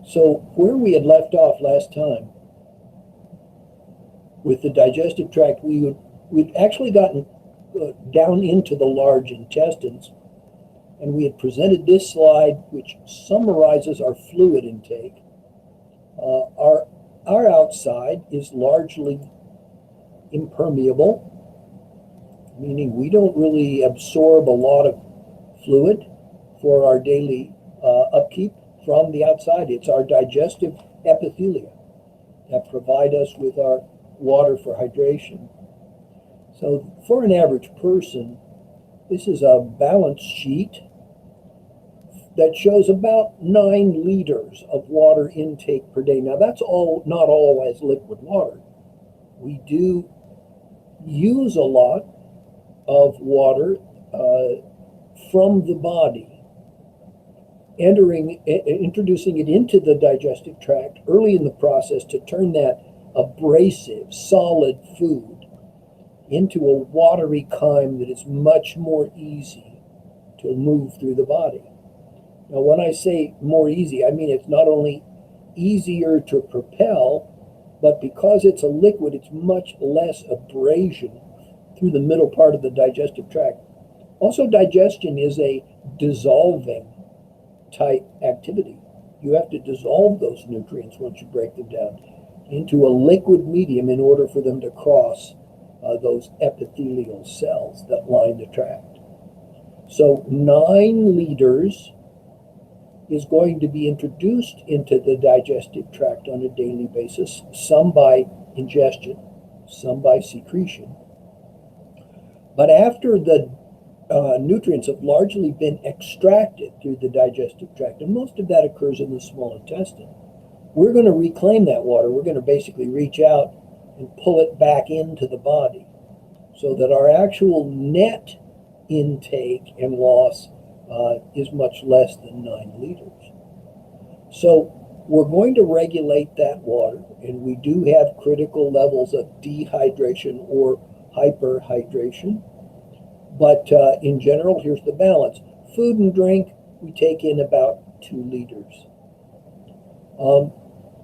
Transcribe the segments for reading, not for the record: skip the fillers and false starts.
So where we had left off last time with the digestive tract, we'd actually gotten down into the large intestines, and we had presented this slide which summarizes our fluid intake. Our outside is largely impermeable, meaning we don't really absorb a lot of fluid for our daily upkeep from the outside. It's our digestive epithelia that provide us with our water for hydration. So for an average person, this is a balance sheet that shows about 9 liters of water intake per day. Now that's not always liquid water. We do use a lot of water from the body, introducing it into the digestive tract early in the process to turn that abrasive, solid food into a watery chyme that is much more easy to move through the body. Now, when I say more easy, I mean it's not only easier to propel, but because it's a liquid, it's much less abrasion through the middle part of the digestive tract. Also, digestion is a dissolving type activity. You have to dissolve those nutrients once you break them down into a liquid medium in order for them to cross those epithelial cells that line the tract. So 9 liters is going to be introduced into the digestive tract on a daily basis, some by ingestion, some by secretion. But after the nutrients have largely been extracted through the digestive tract, and most of that occurs in the small intestine, we're going to reclaim that water. We're going to basically reach out and pull it back into the body so that our actual net intake and loss is much less than 9 liters. So we're going to regulate that water, and we do have critical levels of dehydration or hyperhydration. But in general, here's the balance. Food and drink, we take in about 2 liters.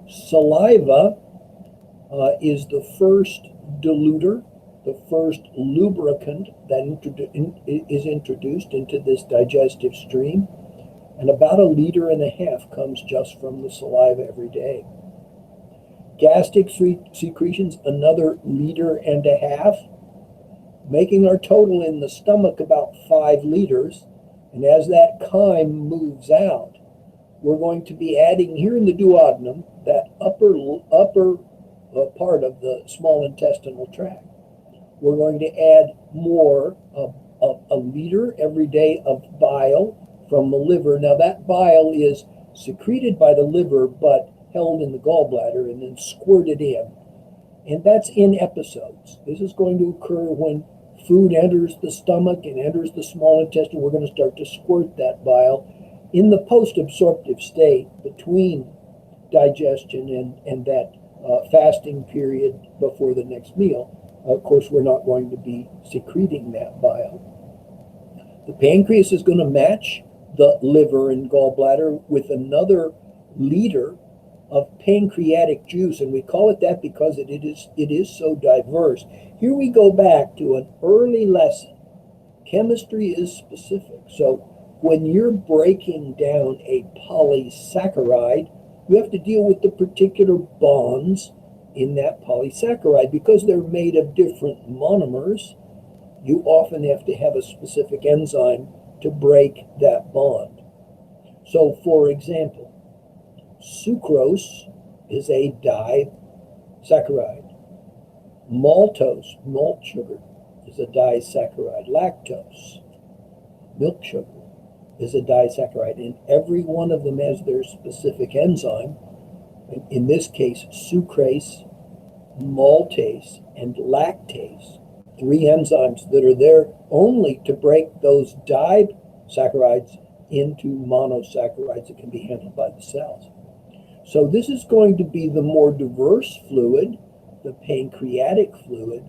Saliva is the first diluter, the first lubricant that is introduced into this digestive stream. And about 1.5 liters comes just from the saliva every day. Gastric secretions, another 1.5 liters, making our total in the stomach about 5 liters. And as that chyme moves out, we're going to be adding here in the duodenum, that upper part of the small intestinal tract. We're going to add more of 1 liter every day of bile from the liver. Now that bile is secreted by the liver, but held in the gallbladder and then squirted in. And that's in episodes. This is going to occur when food enters the stomach and enters the small intestine. We're going to start to squirt that bile in the post-absorptive state between digestion and that fasting period before the next meal. Of course, we're not going to be secreting that bile. The pancreas is going to match the liver and gallbladder with another liter of pancreatic juice, and we call it that because it is so diverse. Here we go back to an early lesson. Chemistry is specific. So when you're breaking down a polysaccharide, you have to deal with the particular bonds in that polysaccharide. Because they're made of different monomers, you often have to have a specific enzyme to break that bond. So for example, sucrose is a disaccharide. Maltose, malt sugar, is a disaccharide. Lactose, milk sugar, is a disaccharide. And every one of them has their specific enzyme. In this case, sucrase, maltase, and lactase. 3 enzymes that are there only to break those disaccharides into monosaccharides that can be handled by the cells. So this is going to be the more diverse fluid the pancreatic fluid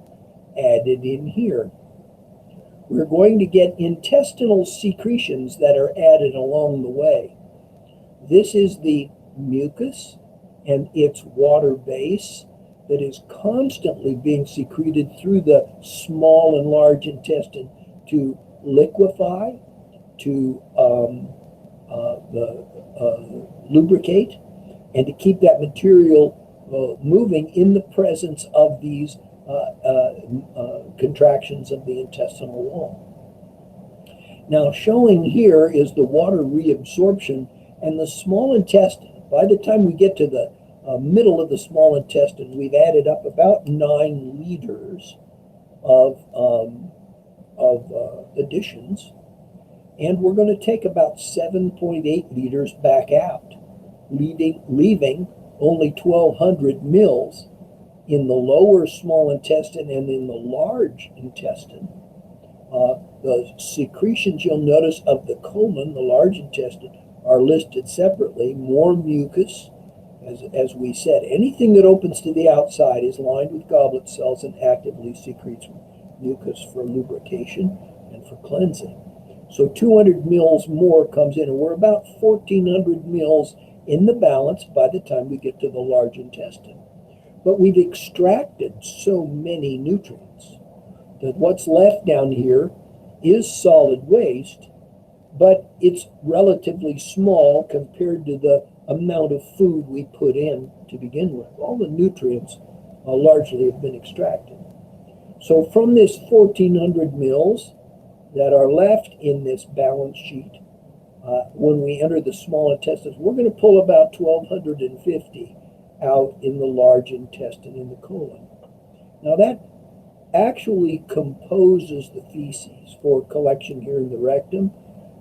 added in here. We're going to get intestinal secretions that are added along the way. This is the mucus and its water base that is constantly being secreted through the small and large intestine to liquefy, to lubricate, and to keep that material moving in the presence of these contractions of the intestinal wall. Now, showing here is the water reabsorption, and the small intestine. By the time we get to the middle of the small intestine, we've added up about 9 liters of additions, and we're going to take about 7.8 liters back out, leaving only 1,200 mils in the lower small intestine and in the large intestine. The secretions you'll notice of the colon, the large intestine, are listed separately. More mucus, as we said. Anything that opens to the outside is lined with goblet cells and actively secretes mucus for lubrication and for cleansing. So 200 mils more comes in, and we're about 1,400 mils in the balance by the time we get to the large intestine. But we've extracted so many nutrients that what's left down here is solid waste, but it's relatively small compared to the amount of food we put in to begin with. All the nutrients largely have been extracted. So from this 1,400 mils that are left in this balance sheet, when we enter the small intestines, we're going to pull about 1,250 out in the large intestine, in the colon. Now that actually composes the feces for collection here in the rectum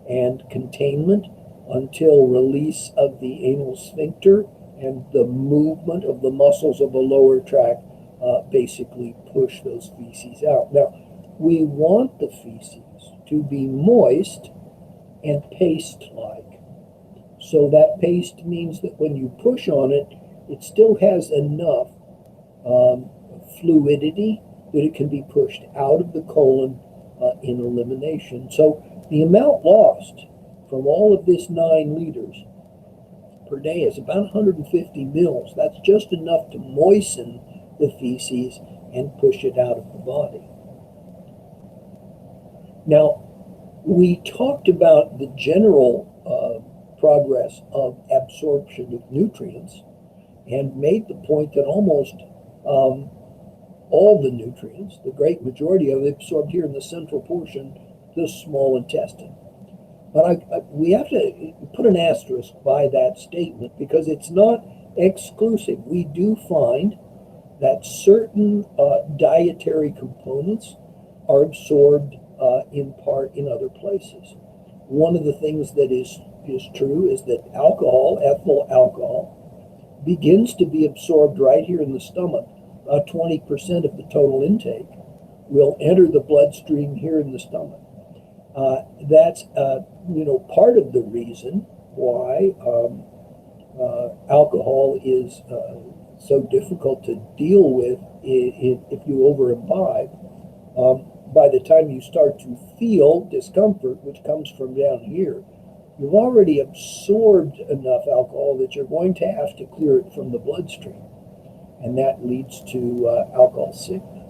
and containment until release of the anal sphincter and the movement of the muscles of the lower tract basically push those feces out. Now, we want the feces to be moist and paste-like. So that paste means that when you push on it, it still has enough fluidity that it can be pushed out of the colon in elimination. So the amount lost from all of this 9 liters per day is about 150 mils. That's just enough to moisten the feces and push it out of the body. Now, we talked about the general progress of absorption of nutrients and made the point that almost all the nutrients, the great majority of it, absorbed here in the central portion, the small intestine. But we have to put an asterisk by that statement because it's not exclusive. We do find that certain dietary components are absorbed in part in other places. One of the things that is true is that alcohol, ethyl alcohol, begins to be absorbed right here in the stomach. 20% of the total intake will enter the bloodstream here in the stomach. That's part of the reason why alcohol is so difficult to deal with if you over imbibe. By the time you start to feel discomfort, which comes from down here, you've already absorbed enough alcohol that you're going to have to clear it from the bloodstream. And that leads to alcohol sickness.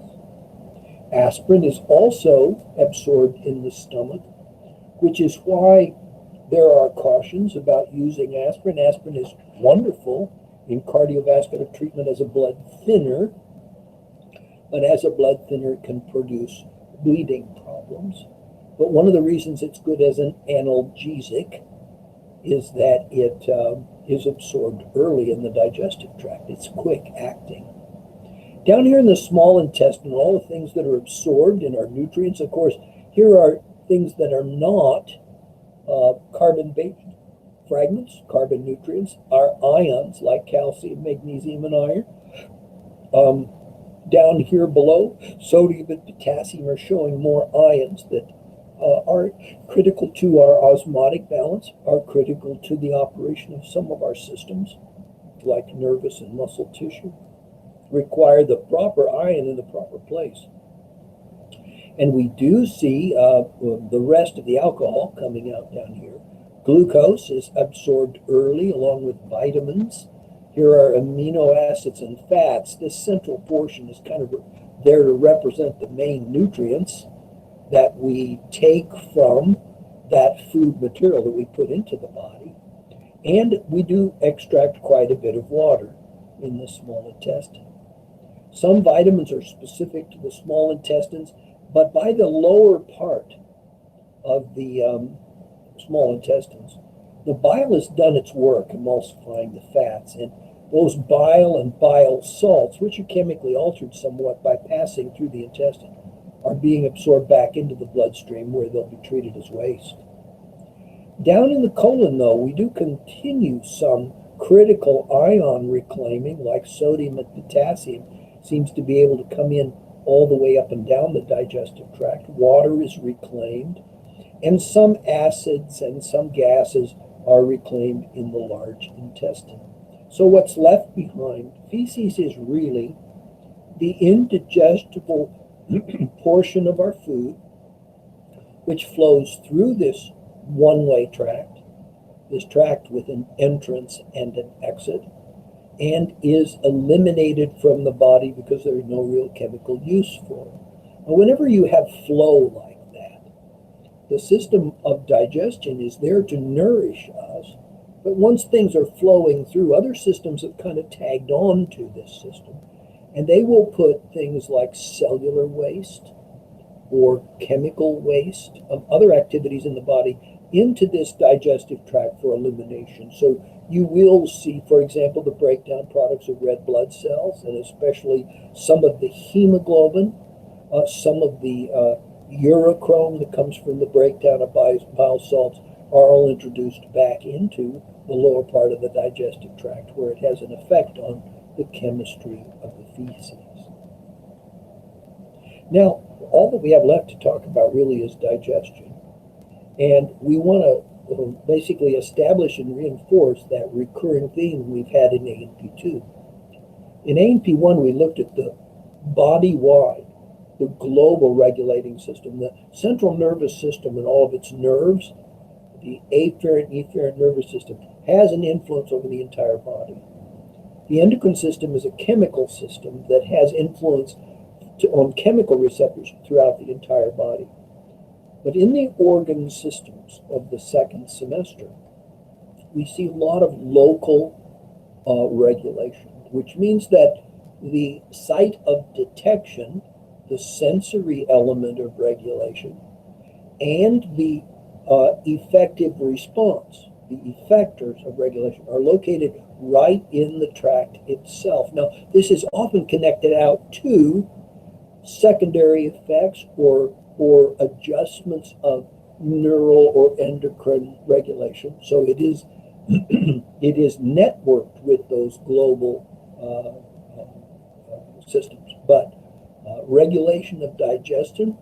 Aspirin is also absorbed in the stomach, which is why there are cautions about using aspirin. Aspirin is wonderful in cardiovascular treatment as a blood thinner, but as a blood thinner it can produce bleeding problems. But one of the reasons it's good as an analgesic is that it is absorbed early in the digestive tract. It's quick acting. Down here in the small intestine, all the things that are absorbed in our nutrients, of course, here are things that are not carbon-based fragments, carbon nutrients, are ions like calcium, magnesium, and iron. Down here below, sodium and potassium are showing more ions that are critical to our osmotic balance, are critical to the operation of some of our systems, like nervous and muscle tissue. require the proper ion in the proper place. And we do see the rest of the alcohol coming out down here. Glucose is absorbed early along with vitamins. Here are amino acids and fats. This central portion is kind of there to represent the main nutrients that we take from that food material that we put into the body. And we do extract quite a bit of water in the small intestine. Some vitamins are specific to the small intestines, but by the lower part of the small intestines, the bile has done its work emulsifying the fats, and those bile and bile salts, which are chemically altered somewhat by passing through the intestine, are being absorbed back into the bloodstream where they'll be treated as waste. Down in the colon, though, we do continue some critical ion reclaiming, like sodium and potassium seems to be able to come in all the way up and down the digestive tract. Water is reclaimed, and some acids and some gases are reclaimed in the large intestine. So what's left behind, feces, is really the indigestible portion of our food, which flows through this one-way tract, this tract with an entrance and an exit, and is eliminated from the body because there's no real chemical use for it. Now, whenever you have flow like that, the system of digestion is there to nourish us, but once things are flowing through, other systems have kind of tagged on to this system, and they will put things like cellular waste or chemical waste of other activities in the body into this digestive tract for elimination. So you will see, for example, the breakdown products of red blood cells, and especially some of the hemoglobin, some of the urochrome that comes from the breakdown of bile salts are all introduced back into the lower part of the digestive tract, where it has an effect on the chemistry of the feces. Now, all that we have left to talk about really is digestion. And we want to basically establish and reinforce that recurring theme we've had in A&P2. In A&P1, we looked at the body-wide, the global regulating system, the central nervous system and all of its nerves, the afferent and efferent nervous system, has an influence over the entire body. The endocrine system is a chemical system that has influence on chemical receptors throughout the entire body. But in the organ systems of the second semester, we see a lot of local regulation, which means that the site of detection, the sensory element of regulation, and the effective response, the effectors of regulation, are located right in the tract itself. Now, this is often connected out to secondary effects or adjustments of neural or endocrine regulation. So it is it is networked with those global systems. But regulation of digestion,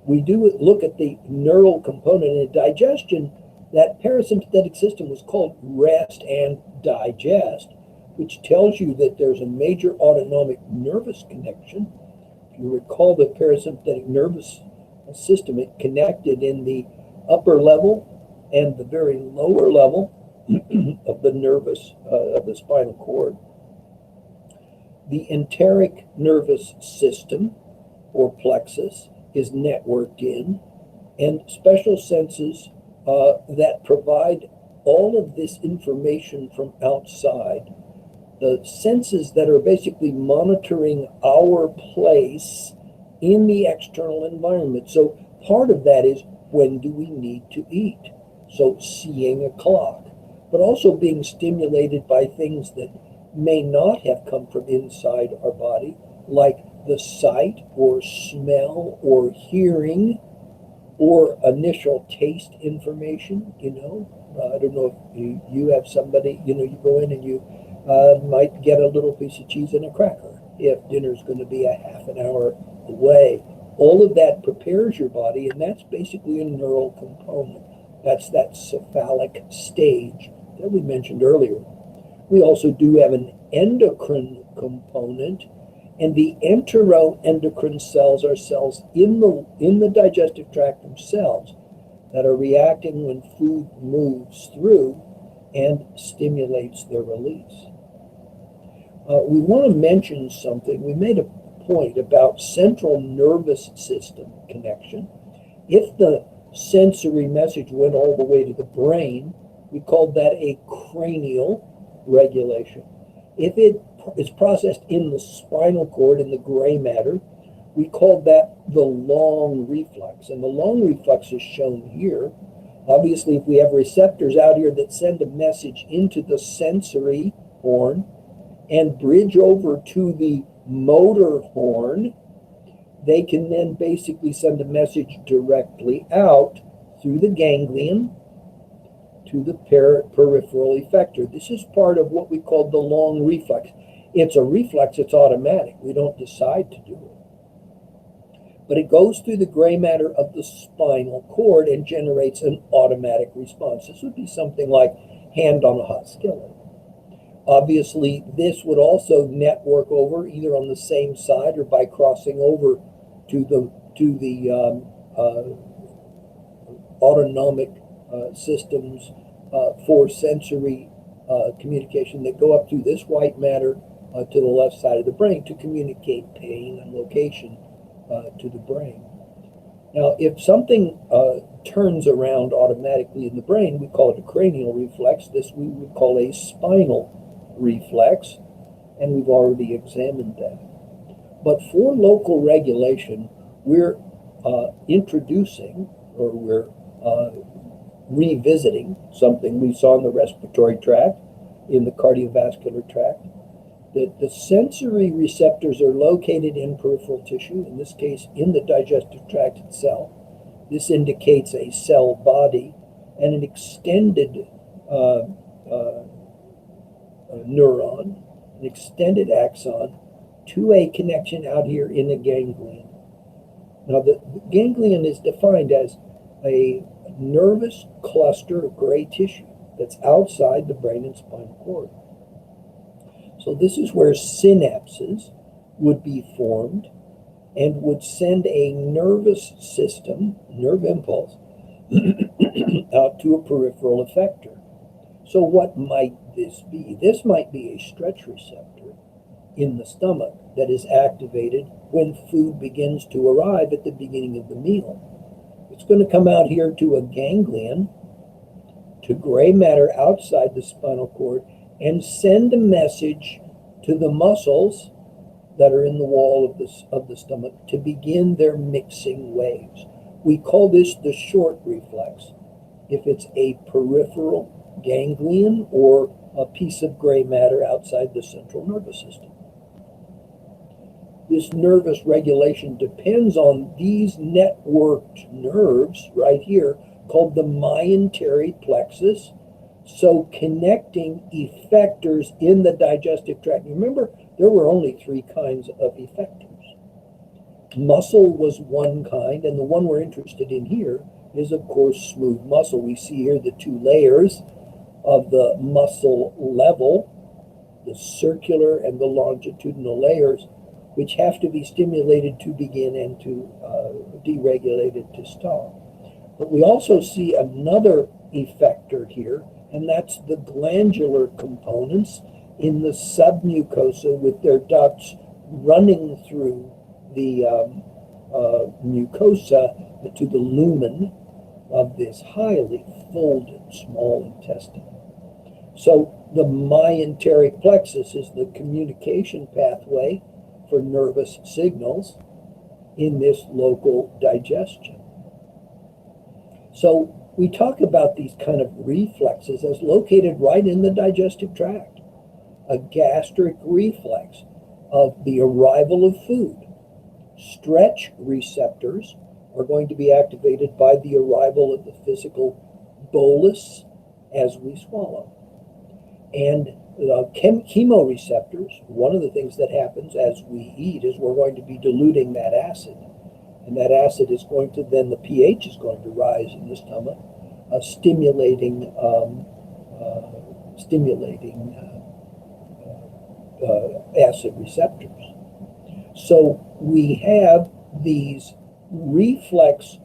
we do look at the neural component in digestion. That parasympathetic system was called rest and digest, which tells you that there's a major autonomic nervous connection. If you recall the parasympathetic nervous system, it connected in the upper level and the very lower level of the nervous, of the spinal cord. The enteric nervous system, or plexus, is networked in, and special senses that provide all of this information from outside. The senses that are basically monitoring our place in the external environment. So part of that is, when do we need to eat? So seeing a clock, but also being stimulated by things that may not have come from inside our body, like the sight or smell or hearing or initial taste information. I don't know if you have somebody, you go in and you might get a little piece of cheese and a cracker if dinner's going to be a half an hour away. All of that prepares your body, and that's basically a neural component. That's that cephalic stage that we mentioned earlier. We also do have an endocrine component, And the enteroendocrine cells are cells in the digestive tract themselves that are reacting when food moves through and stimulates their release. We want to mention something. We made a point about central nervous system connection. If the sensory message went all the way to the brain, we called that a cranial regulation. If it is processed in the spinal cord, in the gray matter, we called that the long reflex. And the long reflex is shown here. Obviously, if we have receptors out here that send a message into the sensory horn and bridge over to the motor horn, they can then basically send a message directly out through the ganglion to the peripheral effector. This is part of what we call the long reflex. It's a reflex, it's automatic. We don't decide to do it. But it goes through the gray matter of the spinal cord and generates an automatic response. This would be something like hand on a hot skillet. Obviously, this would also network over either on the same side or by crossing over to the autonomic systems for sensory communication that go up through this white matter to the left side of the brain to communicate pain and location to the brain. Now, if something turns around automatically in the brain, we call it a cranial reflex. This we would call a spinal reflex, and we've already examined that. But for local regulation, we're introducing, or we're revisiting something we saw in the respiratory tract, in the cardiovascular tract, that the sensory receptors are located in peripheral tissue, in this case in the digestive tract itself. This indicates a cell body and an extended neuron, an extended axon, to a connection out here in the ganglion. Now, the ganglion is defined as a nervous cluster of gray tissue that's outside the brain and spinal cord. So this is where synapses would be formed and would send a nervous system, nerve impulse, out to a peripheral effector. So what might this be? This might be a stretch receptor in the stomach that is activated when food begins to arrive at the beginning of the meal. It's going to come out here to a ganglion, to gray matter outside the spinal cord, and send a message to the muscles that are in the wall of the stomach to begin their mixing waves. We call this the short reflex if it's a peripheral ganglion or a piece of gray matter outside the central nervous system. This nervous regulation depends on these networked nerves right here called the mesenteric plexus, so connecting effectors in the digestive tract. Remember, there were only 3 kinds of effectors. Muscle was one kind, and the one we're interested in here is, of course, smooth muscle. We see here the 2 layers of the muscle level, the circular and the longitudinal layers, which have to be stimulated to begin and to deregulated to stop. But we also see another effector here, and that's the glandular components in the submucosa with their ducts running through the mucosa to the lumen of this highly folded small intestine. So the mesenteric plexus is the communication pathway for nervous signals in this local digestion. So we talk about these kind of reflexes as located right in the digestive tract. A gastric reflex of the arrival of food. Stretch receptors are going to be activated by the arrival of the physical bolus as we swallow. And chemoreceptors, one of the things that happens as we eat is we're going to be diluting that acid. And that acid is going to, then the pH is going to rise in the stomach, stimulating acid receptors. So we have these reflex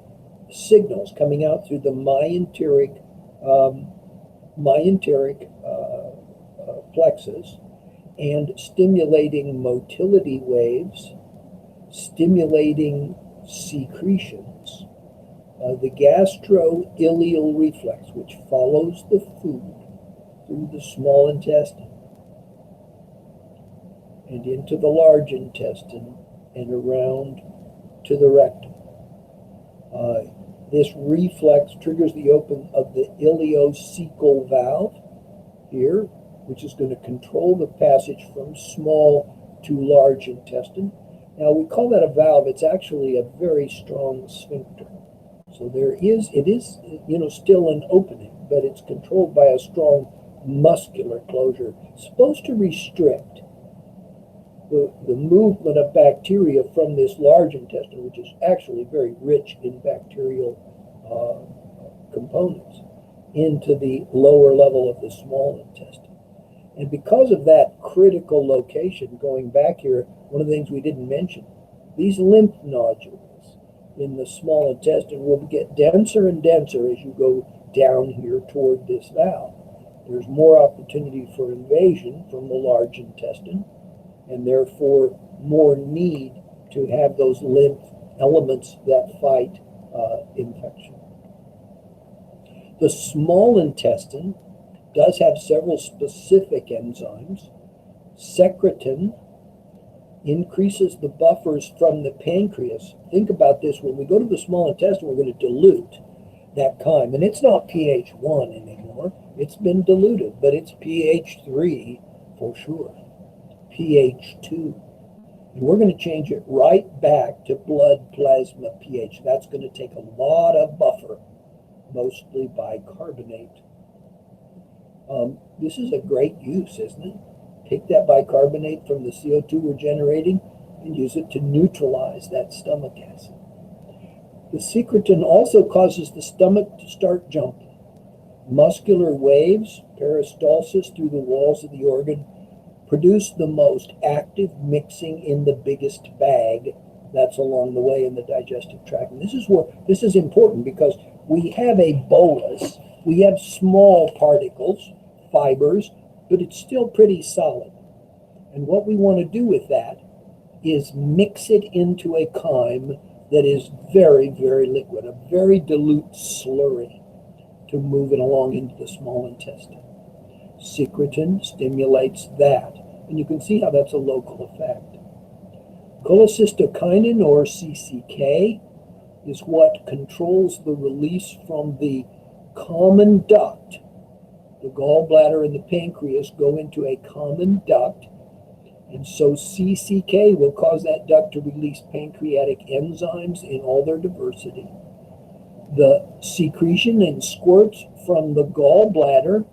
signals coming out through the myenteric plexus and stimulating motility waves, stimulating secretions. The gastroileal reflex, which follows the food through the small intestine and into the large intestine and around to the rectum. This reflex triggers the open of the ileocecal valve here, which is going to control the passage from small to large intestine. Now we call that a valve. It's actually a very strong sphincter. So it is still an opening, but it's controlled by a strong muscular closure. It's supposed to restrict the movement of bacteria from this large intestine, which is actually very rich in bacterial components, into the lower level of the small intestine. And because of that critical location, going back here, one of the things we didn't mention, these lymph nodules in the small intestine will get denser and denser as you go down here toward this valve. There's more opportunity for invasion from the large intestine, and therefore more need to have those lymph elements that fight infection. The small intestine does have several specific enzymes. Secretin increases the buffers from the pancreas. Think about this. When we go to the small intestine, we're going to dilute that chyme. And it's not pH 1 anymore. It's been diluted, but it's pH 3 for sure. pH 2. And we're going to change it right back to blood plasma pH. That's going to take a lot of buffer, mostly bicarbonate. This is a great use, isn't it? Take that bicarbonate from the CO2 we're generating and use it to neutralize that stomach acid. The secretin also causes the stomach to start jumping. Muscular waves, peristalsis through the walls of the organ, produce the most active mixing in the biggest bag that's along the way in the digestive tract. And this is important because we have a bolus, we have small particles, fibers, but it's still pretty solid. And what we want to do with that is mix it into a chyme that is very, very liquid, a very dilute slurry to move it along into the small intestine. Secretin stimulates that, and you can see how that's a local effect. Cholecystokinin, or CCK, is what controls the release from the common duct. The gallbladder and the pancreas go into a common duct, and so CCK will cause that duct to release pancreatic enzymes in all their diversity. The secretion and squirts from the gallbladder,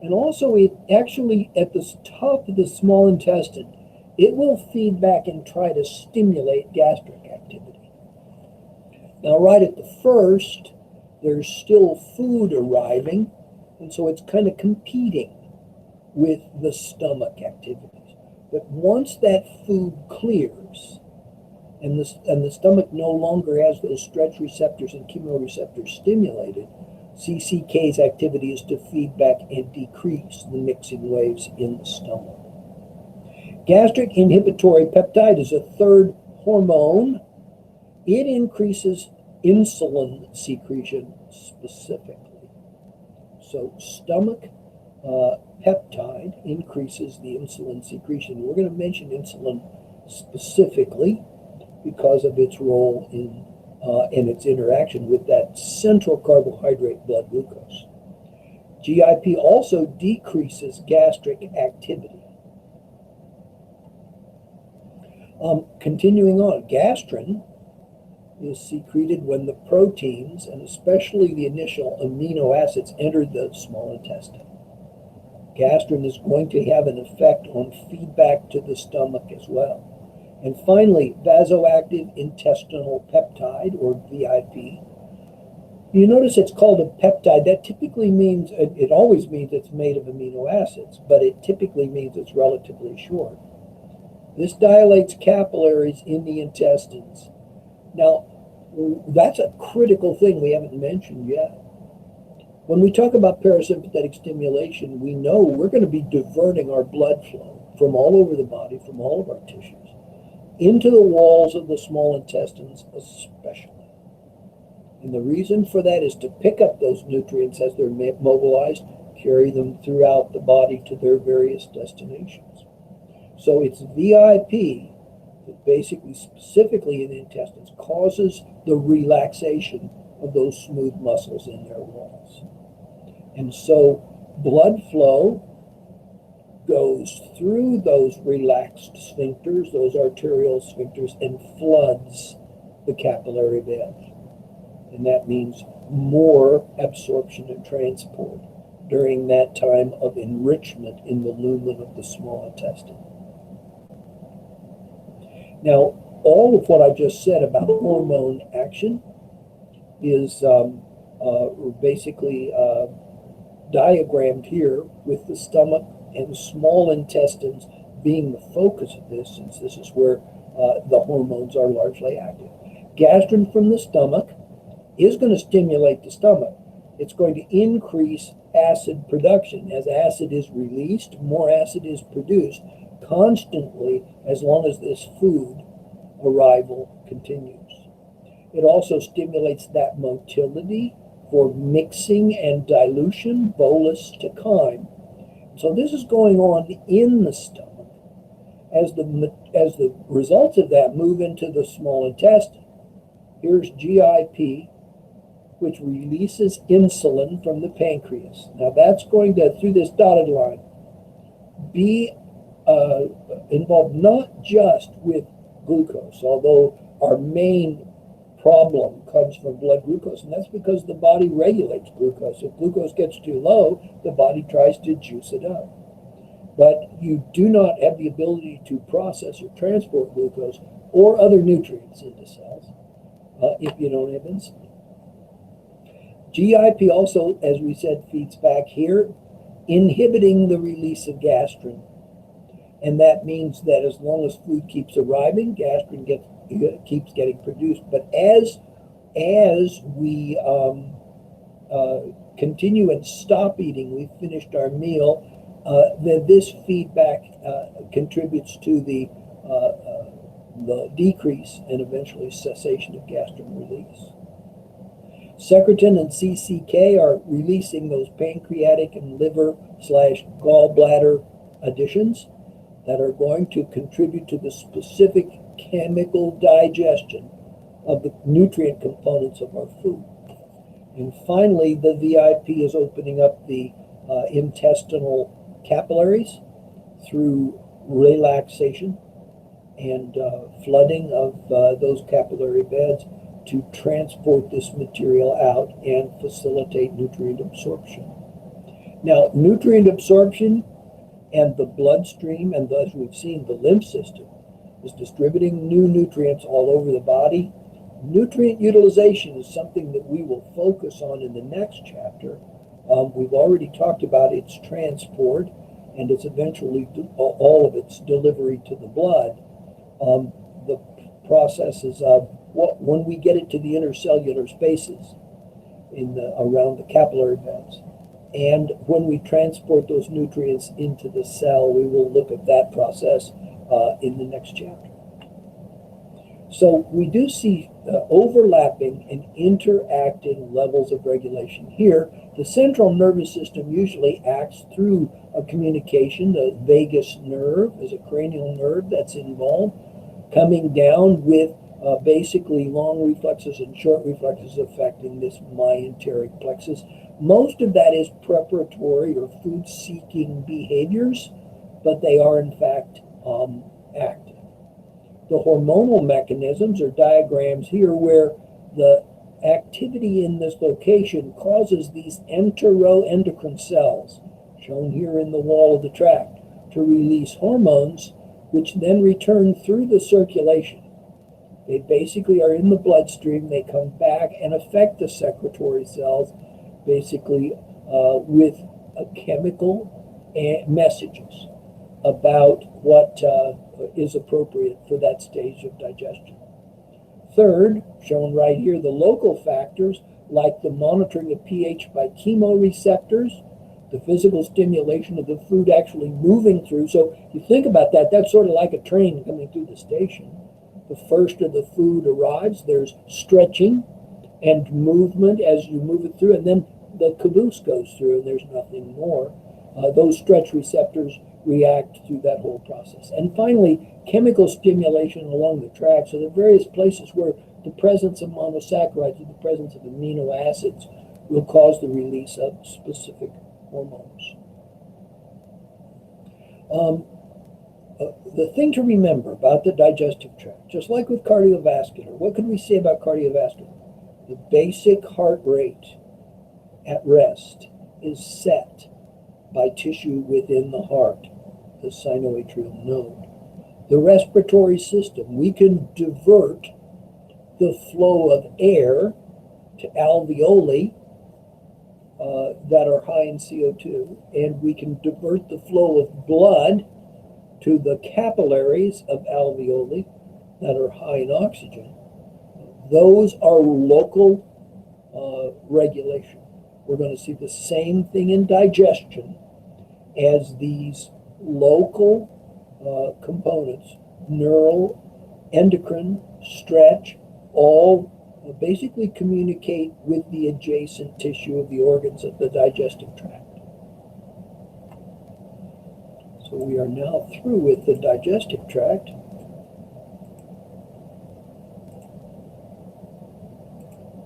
and also it actually at the top of the small intestine, it will feed back and try to stimulate gastric activity. Now right at the first, there's still food arriving, and so it's kind of competing with the stomach activities. But once that food clears, and the stomach no longer has those stretch receptors and chemoreceptors stimulated, CCK's activity is to feed back and decrease the mixing waves in the stomach. Gastric inhibitory peptide is a third hormone. It increases insulin secretion specifically. So stomach peptide increases the insulin secretion. We're going to mention insulin specifically because of its role in its interaction with that central carbohydrate, blood glucose. GIP also decreases gastric activity. Continuing on, gastrin is secreted when the proteins, and especially the initial amino acids, enter the small intestine. Gastrin is going to have an effect on feedback to the stomach as well. And finally, vasoactive intestinal peptide, or VIP. You notice it's called a peptide. That typically means, it always means it's made of amino acids, but it typically means it's relatively short. This dilates capillaries in the intestines. Now, that's a critical thing we haven't mentioned yet. When we talk about parasympathetic stimulation, we know we're going to be diverting our blood flow from all over the body, from all of our tissues, into the walls of the small intestines especially. And the reason for that is to pick up those nutrients as they're mobilized, carry them throughout the body to their various destinations. So it's VIP that basically, specifically in the intestines, causes the relaxation of those smooth muscles in their walls. And so blood flow goes through those relaxed sphincters, those arterial sphincters, and floods the capillary bed. And that means more absorption and transport during that time of enrichment in the lumen of the small intestine. Now, all of what I just said about hormone action is basically diagrammed here with the stomach and small intestines being the focus of this, since this is where the hormones are largely active. Gastrin from the stomach is going to stimulate the stomach. It's going to increase acid production. As acid is released, more acid is produced constantly as long as this food arrival continues. It also stimulates that motility for mixing and dilution, bolus to chyme. So this is going on in the stomach. As the results of that move into the small intestine, here's GIP, which releases insulin from the pancreas. Now that's going to, through this dotted line, be involved not just with glucose, although our main problem comes from blood glucose, and that's because the body regulates glucose. If glucose gets too low, the body tries to juice it up. But you do not have the ability to process or transport glucose or other nutrients into cells if you don't have insulin. GIP also, as we said, feeds back here, inhibiting the release of gastrin. And that means that as long as food keeps arriving, gastrin keeps getting produced. But as we continue and stop eating, we've finished our meal, then this feedback contributes to the decrease and eventually cessation of gastrin release. Secretin and CCK are releasing those pancreatic and liver/gallbladder additions that are going to contribute to the specific chemical digestion of the nutrient components of our food. And finally, the VIP is opening up the intestinal capillaries through relaxation and flooding of those capillary beds to transport this material out and facilitate nutrient absorption. Now, nutrient absorption and the bloodstream, and as we've seen, the lymph system, is distributing new nutrients all over the body. Nutrient utilization is something that we will focus on in the next chapter. We've already talked about its transport and its eventually all of its delivery to the blood. The processes of when we get it to the intercellular spaces around the capillary beds. And when we transport those nutrients into the cell, we will look at that process in the next chapter. So we do see overlapping and interacting levels of regulation. Here, the central nervous system usually acts through a communication. The vagus nerve is a cranial nerve that's involved, coming down with basically long reflexes and short reflexes affecting this myenteric plexus. Most of that is preparatory or food-seeking behaviors, but they are in fact active. The hormonal mechanisms are diagrams here where the activity in this location causes these enteroendocrine cells, shown here in the wall of the tract, to release hormones, which then return through the circulation. They basically are in the bloodstream. They come back and affect the secretory cells, basically chemical messages about what is appropriate for that stage of digestion. Third, shown right here, the local factors like the monitoring of pH by chemoreceptors, the physical stimulation of the food actually moving through. So you think about that, that's sort of like a train coming through the station. The first of the food arrives, there's stretching and movement as you move it through, and then the caboose goes through and there's nothing more. Those stretch receptors react through that whole process. And finally, chemical stimulation along the tract. So the various places where the presence of monosaccharides or the presence of amino acids will cause the release of specific hormones. The thing to remember about the digestive tract, just like with cardiovascular, what can we say about cardiovascular? The basic heart rate at rest is set by tissue within the heart, the sinoatrial node. The respiratory system, we can divert the flow of air to alveoli that are high in CO2, and we can divert the flow of blood to the capillaries of alveoli that are high in oxygen. Those are local regulation. We're going to see the same thing in digestion as these local components, neural, endocrine, stretch, all basically communicate with the adjacent tissue of the organs of the digestive tract. So we are now through with the digestive tract.